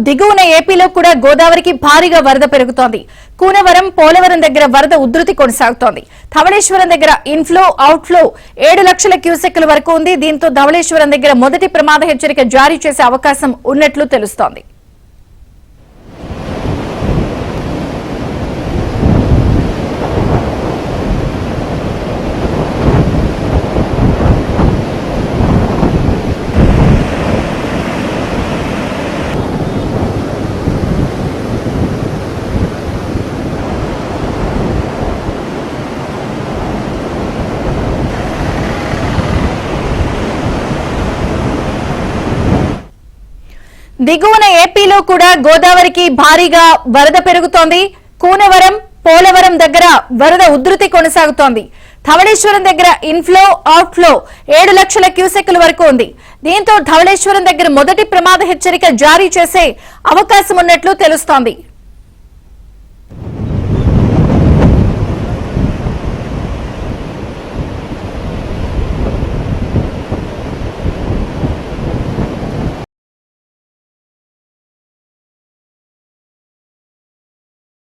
దిగువన ఏపీలో కూడా గోదావరికి భారీగా వరద పెరుగుతోంది. కూనవరం, పోలవరం దగ్గర వరద ఉధృతి కొనసాగుతోంది. ధవళేశ్వరం దగ్గర ఇన్ఫ్లో, అవుట్ఫ్లో 7 లక్షల క్యూసెక్కుల వరకు ఉంది. దీంతో ధవళేశ్వరం దగ్గర మొదటి ప్రమాద హెచ్చరిక జారీ చేసే అవకాశం ఉన్నట్లు తెలుస్తోంది. దిగువన ఏపీలో కూడా గోదావరికి భారీగా వరద పెరుగుతోంది. కూనవరం, పోలవరం దగ్గర వరద ఉధృతి కొనసాగుతోంది. ధవళేశ్వరం దగ్గర ఇన్ఫ్లో, అవుట్ఫ్లో 7 లక్షల క్యూసెక్కుల వరకు ఉంది. దీంతో ధవళేశ్వరం దగ్గర మొదటి ప్రమాద హెచ్చరిక జారీ చేసే అవకాశం ఉన్నట్లు తెలుస్తోంది.